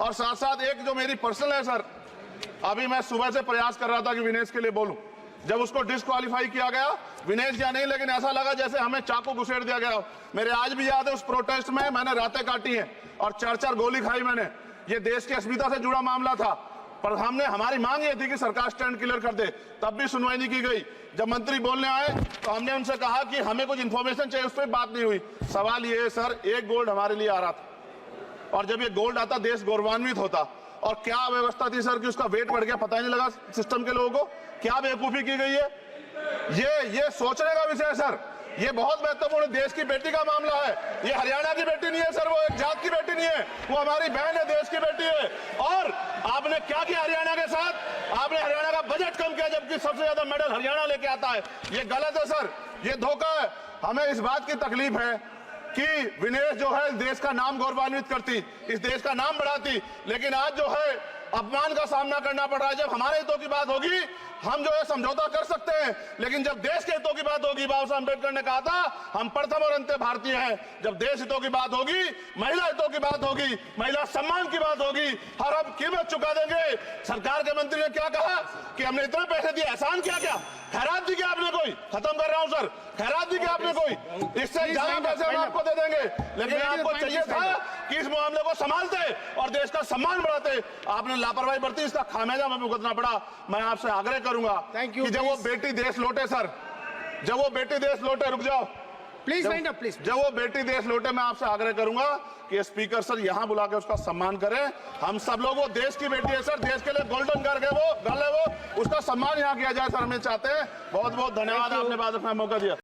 और साथ साथ एक जो मेरी पर्सनल है सर, अभी मैं सुबह से प्रयास कर रहा था कि विनेश के लिए बोलूं, जब उसको डिस्क्वालीफाई किया गया, विनेश या नहीं, लेकिन ऐसा लगा जैसे हमें चाकू घुसेड़ दिया गया। मेरे आज भी याद है उस प्रोटेस्ट में मैंने रातें काटी हैं और 4-4 गोली खाई मैंने। ये देश की अस्मिता से जुड़ा मामला था, पर हमने हमारी मांग ये थी कि सरकार स्टैंड क्लियर कर दे, तब भी सुनवाई नहीं की गई। जब मंत्री बोलने आए तो हमने उनसे कहा कि हमें कुछ इन्फॉर्मेशन चाहिए, उस पर बात नहीं हुई। सवाल ये है सर, एक गोल्ड हमारे लिए आ रहा था और जब ये गोल्ड आता देश गौरवान्वित होता। और क्या व्यवस्था थी सर कि उसका वेट बढ़ गया, पता ही नहीं लगा सिस्टम के लोगों को। क्या बेवकूफी की गई है, ये सोचने का विषय है सर। ये बहुत महत्वपूर्ण, देश की बेटी का मामला है। ये हरियाणा की बेटी नहीं है सर, वो एक जात की बेटी नहीं है, वो हमारी बहन है, देश की बेटी है। और आपने क्या किया हरियाणा के साथ? आपने हरियाणा का बजट कम किया, जबकि सबसे ज्यादा मेडल हरियाणा लेके आता है। ये गलत है सर, ये धोखा है। हमें इस बात की तकलीफ है कि विनेश जो है देश का नाम गौरवान्वित करती, इस देश का नाम बढ़ाती, लेकिन आज जो है अपमान का सामना करना पड़ रहा है। जब हमारे हितों की बात होगी हम जो है समझौता कर सकते हैं, लेकिन जब देश के हितों की बात होगी, बाबा साहब अम्बेडकर ने कहा था हम प्रथम और अंत्य भारतीय हैं। जब देश हितों की बात होगी, महिला हितों की बात होगी, महिला सम्मान की बात होगी, हर हम कीमत चुका देंगे। सरकार के मंत्री ने क्या कहा कि हमने इतने पैसे दिए, एहसान किया क्या? खैरात दी क्या आपने कोई? खत्म कर रहा हूं सर, खैरात दी क्या आपने कोई? इससे ज्यादा पैसे हम आपको दे देंगे, लेकिन आपको चाहिए था कि इस मामले को संभालते और देश का सम्मान बढ़ाते। आपने लापरवाही बरती, इसका खामियाजा हमें भुगतना पड़ा। मैं आपसे आग्रह करूंगा कि जब वो बेटी देश लौटे सर, जब वो बेटी देश लौटे, रुक जाओ प्लीज, प्लीज, जब वो बेटी देश लौटे, मैं आपसे आग्रह करूंगा कि स्पीकर सर यहां बुला के उसका सम्मान करें। हम सब लोग, वो देश की बेटी है सर, देश के लिए गोल्डन गर्ल है वो, उसका सम्मान यहां किया जाए सर, हमें चाहते हैं। बहुत बहुत धन्यवाद, आपने बात रखने का मौका दिया।